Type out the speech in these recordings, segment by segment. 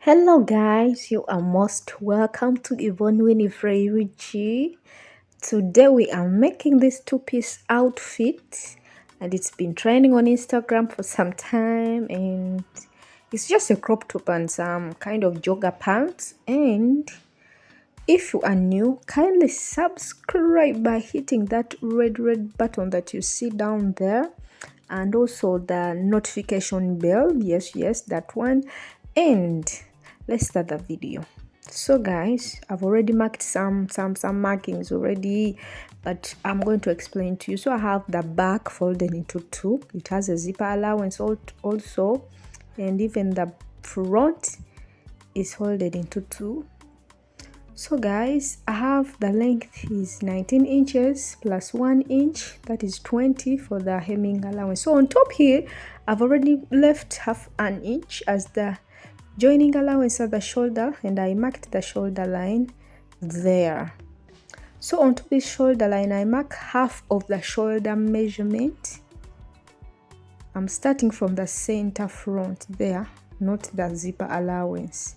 Hello guys, you are most welcome to Yvonne Winifred Richie. Today we are making this two-piece outfit and it's been trending on Instagram for some time, and it's just a crop top and some kind of jogger pants. And if you are new, kindly subscribe by hitting that red button that you see down there, and also the notification bell. Yes, that one. And let's start the video. So guys, I've already marked some markings already, but I'm going to explain to you. So I have the back folded into two. It has a zipper allowance also, and even the front is folded into two. So guys, I have the length is 19 inches plus 1 inch, that is 20 for the hemming allowance. So on top here, I've already left half an inch as the joining allowance at the shoulder, and I marked the shoulder line there. So onto this shoulder line, I mark half of the shoulder measurement. I'm starting from the center front there, not the zipper allowance.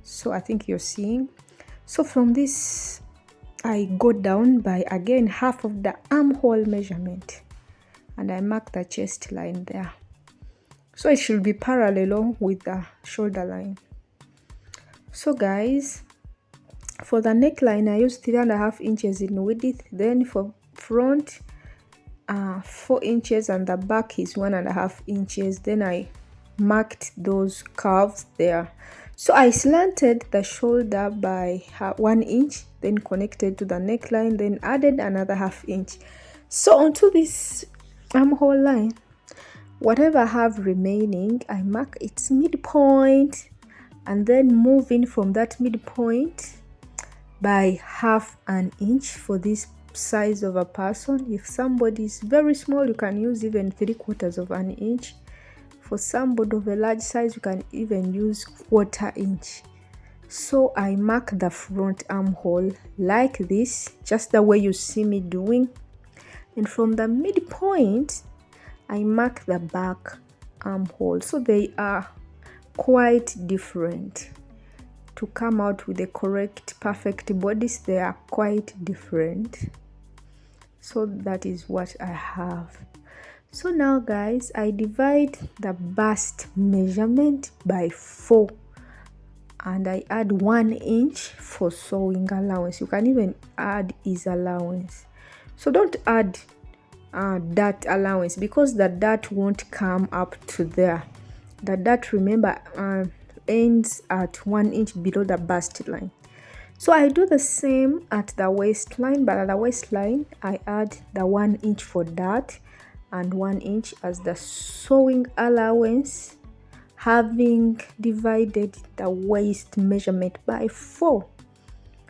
So I think you're seeing. So from this, I go down by again half of the armhole measurement, and I mark the chest line there. So it should be parallel with the shoulder line. So guys, for the neckline, I used 3.5 inches in width. Then for front, 4 inches, and the back is 1.5 inches. Then I marked those curves there. So I slanted the shoulder by 1 inch, then connected to the neckline, then added another half inch. So onto this armhole line, whatever I have remaining, I mark its midpoint, and then move in from that midpoint by half an inch for this size of a person. If somebody is very small, you can use even 3/4 of an inch. For somebody of a large size, you can even use 1/4 inch. So I mark the front armhole like this, just the way you see me doing. And from the midpoint, I mark the back armhole. So they are quite different. To come out with the correct, perfect bodies, they are quite different. So that is what I have. So now guys, I divide the bust measurement by 4, and I add 1 inch for sewing allowance. You can even add ease allowance. So don't add dart allowance, because the dart won't come up to there. The dart, remember, ends at 1 inch below the bust line. So I do the same at the waistline, but at the waistline I add the 1 inch for dart and 1 inch as the sewing allowance, having divided the waist measurement by 4.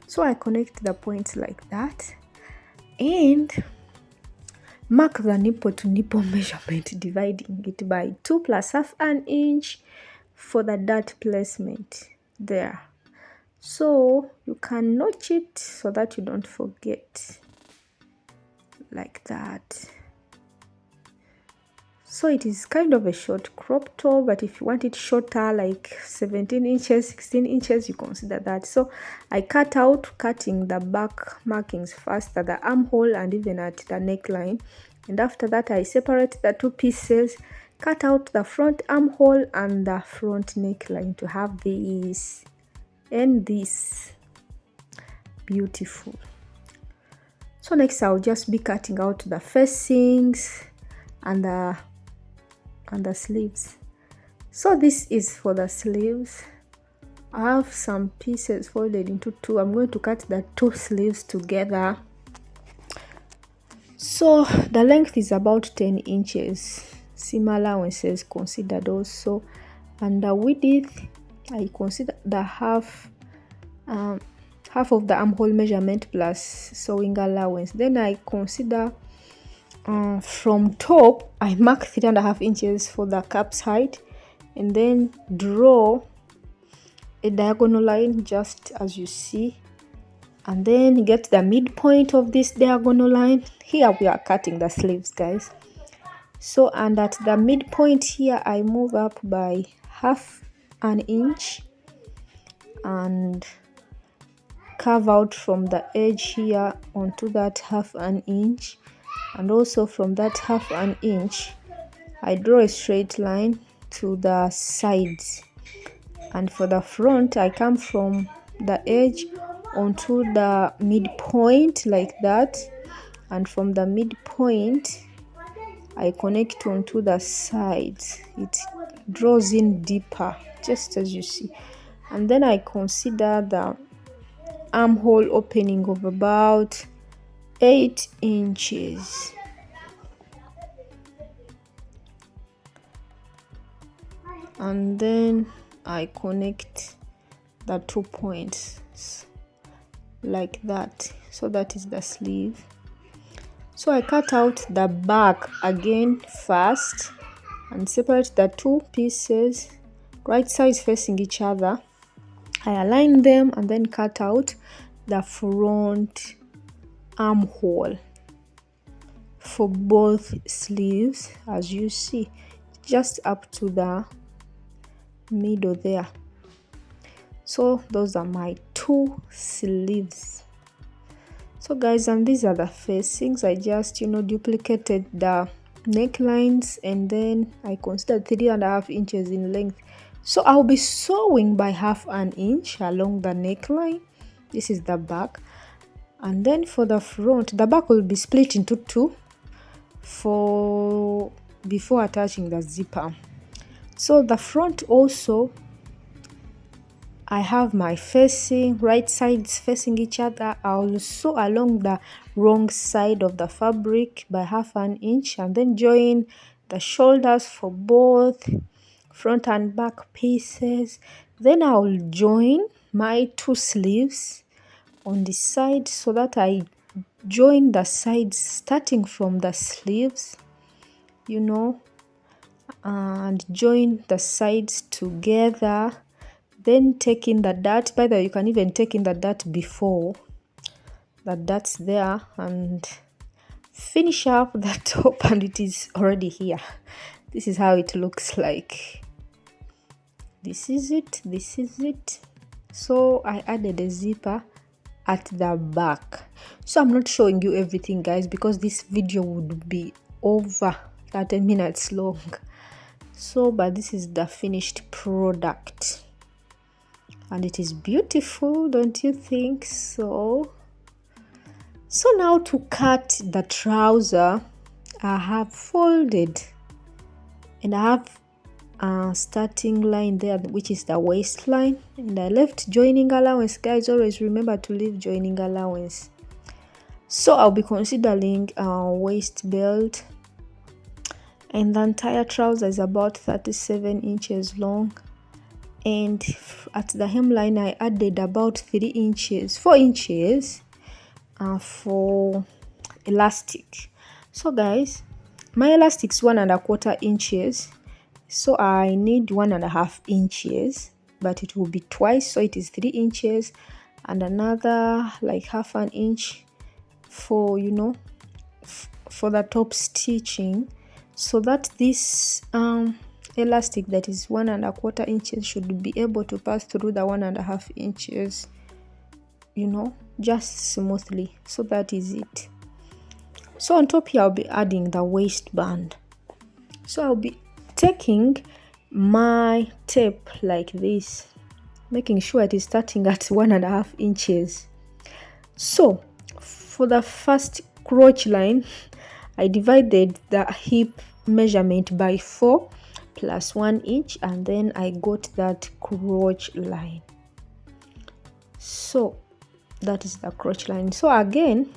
So I connect the points like that and mark the nipple to nipple measurement, dividing it by 2 plus half an inch for the dart placement there. So you can notch it so that you don't forget, like that. So it is kind of a short crop top, but if you want it shorter, like 17 inches, 16 inches, you consider that. So I cutting the back markings first at the armhole and even at the neckline. And after that, I separate the two pieces, cut out the front armhole and the front neckline to have this and this. Beautiful. So next, I'll just be cutting out the facings and the sleeves. So this is for the sleeves. I have some pieces folded into 2. I'm going to cut the 2 sleeves together. So the length is about 10 inches. Seam allowances considered also, and the width, I consider the half of the armhole measurement plus sewing allowance. Then I consider from top, I mark 3.5 inches for the cap's height, and then draw a diagonal line just as you see, and then get the midpoint of this diagonal line. Here we are cutting the sleeves, guys. So, and at the midpoint here, I move up by half an inch and carve out from the edge here onto that 1/2 inch, and also from that 1/2 inch I draw a straight line to the sides, and for the front I come from the edge onto the midpoint like that, and from the midpoint I connect onto the sides. It draws in deeper, just as you see, and then I consider the armhole opening of about 8 inches. And then I connect the 2 points like that. So that is the sleeve. So I cut out the back again first and separate the 2 pieces, right sides facing each other. I align them and then cut out the front armhole for both sleeves, as you see, just up to the middle there. So those are my 2 sleeves. So guys, and these are the facings. I just duplicated the necklines, and then I considered 3.5 inches in length. So I'll be sewing by 1/2 inch along the neckline. This is the back, and then for the front, the back will be split into 2 for before attaching the zipper. So the front also, I have my facing, right sides facing each other. I'll sew along the wrong side of the fabric by 1/2 inch, and then join the shoulders for both front and back pieces. Then I'll join my 2 sleeves on the side, so that I join the sides starting from the sleeves, and join the sides together, then take in the dart. By the way, you can even take in the dart before the dart's there, and finish up the top, and it is already here. This is how it looks like. This is it. So I added a zipper at the back. So I'm not showing you everything, guys, because this video would be over 30 minutes long. So but this is the finished product, and it is beautiful, don't you think so? So now to cut the trouser, I have folded, and I have a starting line there, which is the waistline, and I left joining allowance. Guys, always remember to leave joining allowance. So I'll be considering a waist belt, and the entire trouser is about 37 inches long, and at the hemline I added about 4 inches for elastic. So guys, my elastic is 1.25 inches, so I need 1.5 inches, but it will be twice, so it is 3 inches, and another like 1/2 inch for for the top stitching, so that this elastic that is 1.25 inches should be able to pass through the 1.5 inches, just smoothly. So that is it. So on top here I'll be adding the waistband. So I'll be taking my tape like this, making sure it is starting at 1.5 inches. So for the first crotch line, I divided the hip measurement by 4 plus 1 inch, and then I got that crotch line. So that is the crotch line. So again,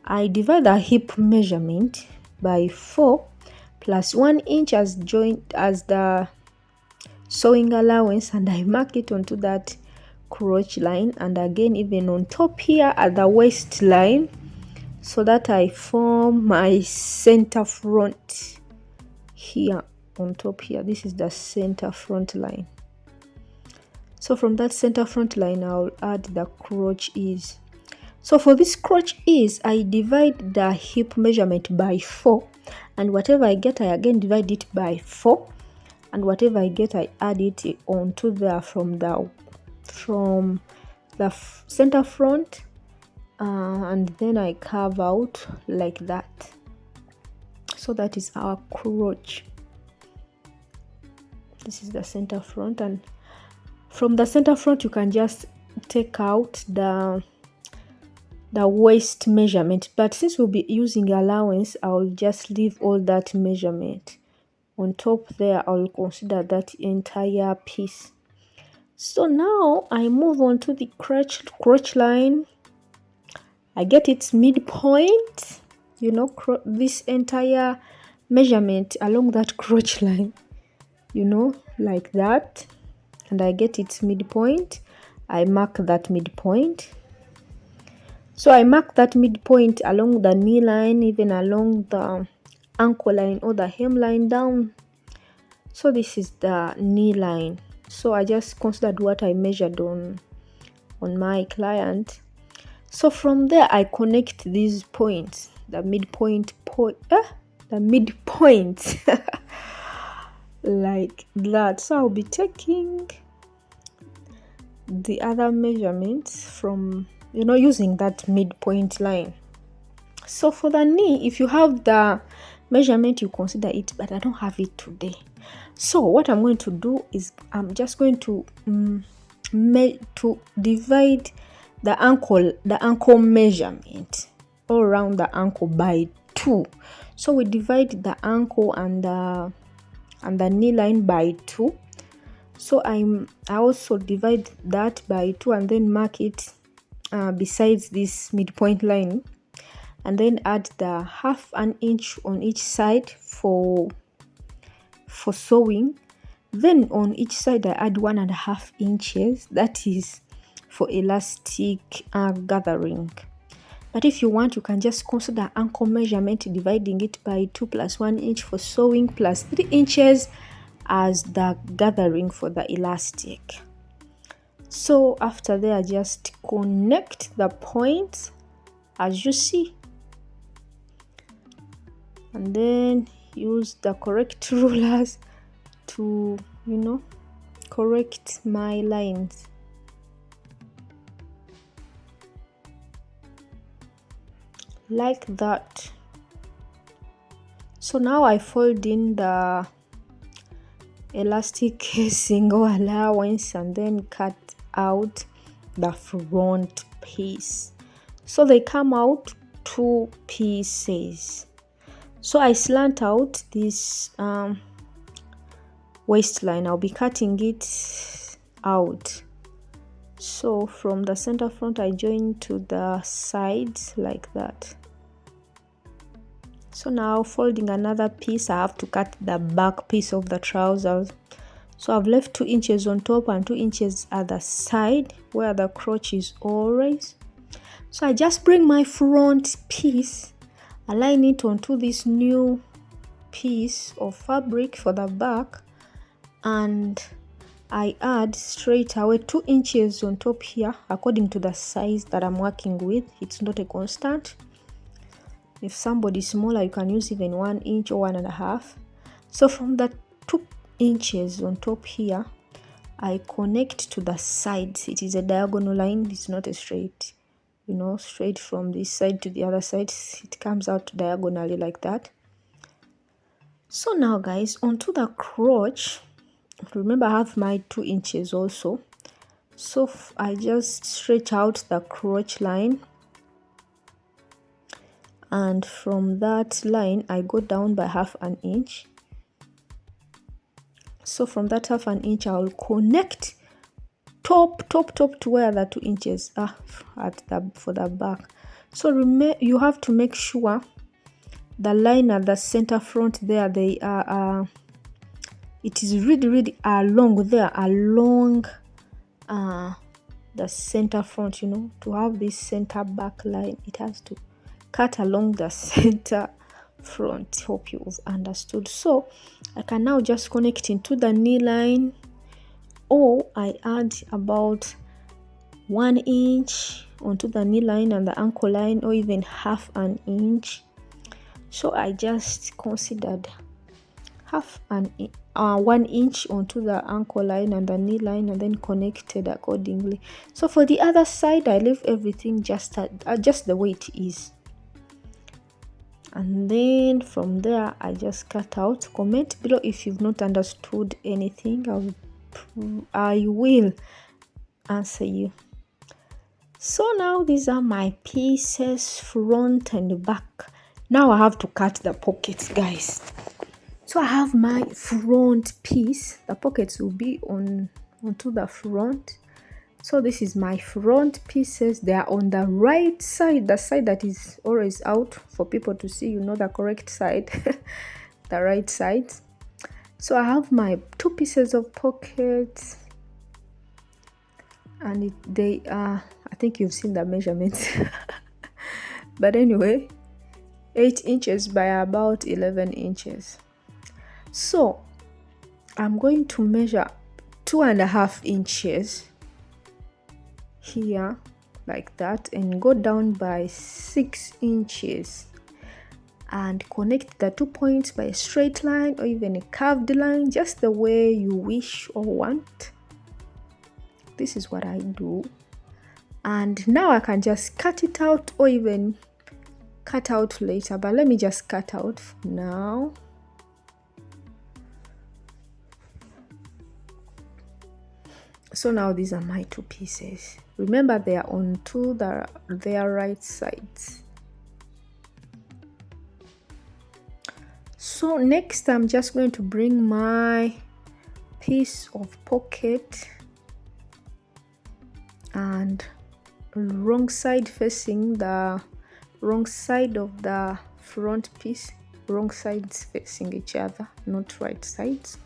I divide the hip measurement by 4 plus 1 inch as the sewing allowance, and I mark it onto that crotch line, and again even on top here at the waistline, so that I form my center front here on top here. This is the center front line. So from that center front line I'll add the crotch ease. So for this crotch ease, I divide the hip measurement by 4, and whatever I get I again divide it by 4, and whatever I get I add it onto there from the from the center front, and then I carve out like that. So that is our crotch. This is the center front, and from the center front you can just take out the waist measurement, but since we'll be using allowance, I'll just leave all that measurement on top there. I'll consider that entire piece. So now I move on to the crotch line. I get its midpoint, you know, this entire measurement along that crotch line, you know, like that, and I get its midpoint. I mark that midpoint. So I mark that midpoint along the knee line, even along the ankle line or the hemline down. So this is the knee line. So I just considered what I measured on my client. So from there I connect these points, the midpoint like that. So I'll be taking the other measurements from, you know, using that midpoint line. So for the knee, if you have the measurement, you consider it, but I don't have it today. So what I'm going to do is I'm just going to divide the ankle measurement all around the ankle by 2. So we divide the ankle and the knee line by 2. So I also divide that by 2 and then mark it besides this midpoint line, and then add the 1/2 inch on each side for sewing. Then on each side I add 1.5 inches, that is for elastic gathering. But if you want, you can just consider ankle measurement, dividing it by 2 plus 1 inch for sewing plus 3 inches as the gathering for the elastic. So after there, just connect the points as you see, and then use the correct rulers to, you know, correct my lines. Like that. So now I fold in the elastic casing or allowance and then cut out the front piece. So they come out 2 pieces. So I slant out this waistline. I'll be cutting it out. So from the center front I join to the sides like that. So now folding another piece, I have to cut the back piece of the trousers. So I've left 2 inches on top and 2 inches at the side where the crotch is always. So I just bring my front piece, align it onto this new piece of fabric for the back, and I add straight away 2 inches on top here according to the size that I'm working with. It's not a constant. If somebody's smaller, you can use even 1 inch or 1.5. So from the 2 inches on top here, I connect to the sides. It is a diagonal line. It's not a straight, you know, straight from this side to the other side. It comes out diagonally like that. So now guys, onto the crotch, remember I have my 2 inches also. So I just stretch out the crotch line, and from that line I go down by 1/2 inch. So from that 1/2 inch I will connect top to where the 2 inches are for the back. So you have to make sure the line at the center front there, they are it is really along there, along the center front, you know, to have this center back line. It has to cut along the center front. Hope you've understood. So I can now just connect into the knee line, or I add about 1 inch onto the knee line and the ankle line, or even 1/2 inch. So I just considered half an 1 inch onto the ankle line and the knee line, and then connected accordingly. So for the other side, I leave everything just the way it is, and then from there I just cut out. Comment below if you've not understood anything. I will answer you. So now these are my pieces, front and back. Now I have to cut the pockets, guys. So I have my front piece. The pockets will be onto the front. So this is my front pieces. They are on the right side, the side that is always out for people to see, the correct side, the right side. So I have my 2 pieces of pockets, and they are, I think you've seen the measurements, but anyway, 8 inches by about 11 inches. So I'm going to measure 2.5 inches here like that, and go down by 6 inches and connect the 2 points by a straight line or even a curved line, just the way you wish or want. This is what I do. And now I can just cut it out or even cut out later, but let me just cut out for now. So now these are my 2 pieces. Remember, they are onto their right sides. So next I'm just going to bring my piece of pocket and wrong side facing the wrong side of the front piece, wrong sides facing each other, not right sides.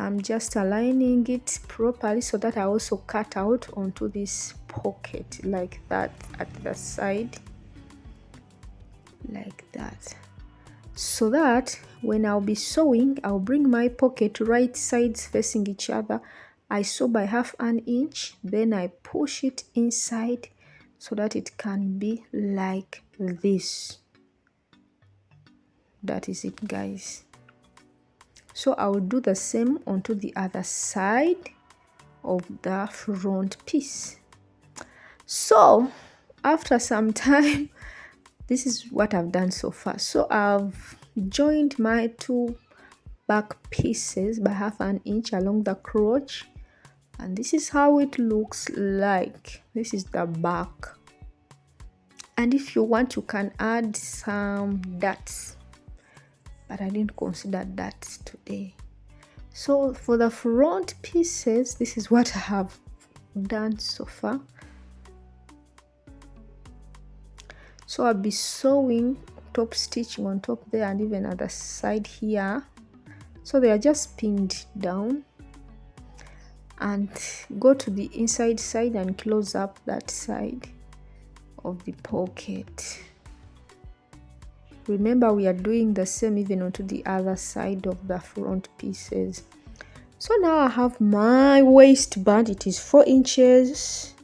I'm just aligning it properly so that I also cut out onto this pocket like that at the side, like that, so that when I'll be sewing, I'll bring my pocket right sides facing each other. I sew by 1/2 inch, then I push it inside so that it can be like this. That is it, guys. So I will do the same onto the other side of the front piece. So after some time, this is what I've done so far. So I've joined my 2 back pieces by 1/2 inch along the crotch, and this is how it looks like. This is the back, and if you want, you can add some dots, but I didn't consider that today. So for the front pieces, this is what I have done so far. So I'll be sewing top stitching on top there and even at the side here. So they are just pinned down, and go to the inside side and close up that side of the pocket. Remember, we are doing the same even onto the other side of the front pieces. So now I have my waistband. It is 4 inches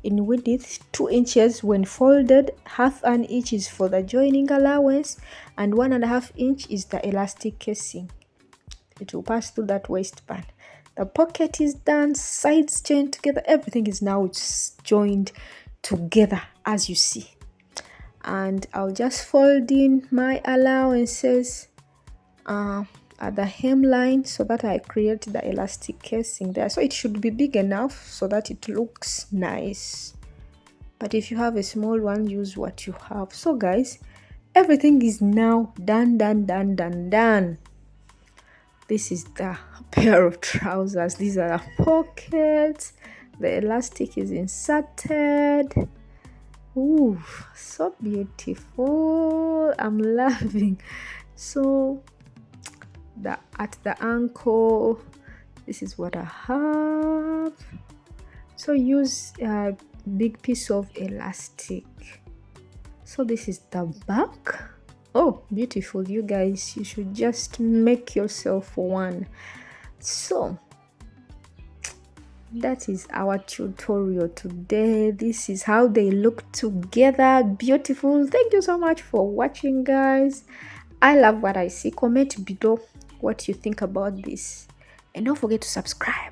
in width, 2 inches when folded, 1/2 inch is for the joining allowance, and 1.5 inch is the elastic casing. It will pass through that waistband. The pocket is done, sides joined together, everything is now joined together as you see. And I'll just fold in my allowances at the hemline so that I create the elastic casing there. So it should be big enough so that it looks nice, but if you have a small one, use what you have. So guys, everything is now done. This is the pair of trousers. These are the pockets. The elastic is inserted. Ooh, so beautiful. I'm loving. So at the ankle, this is what I have. So use a big piece of elastic. So this is the back. Oh, beautiful, you guys. You should just make yourself one. So that is our tutorial today. This is how they look together. Beautiful. Thank you so much for watching, guys. I love what I see. Comment below what you think about this, and don't forget to subscribe.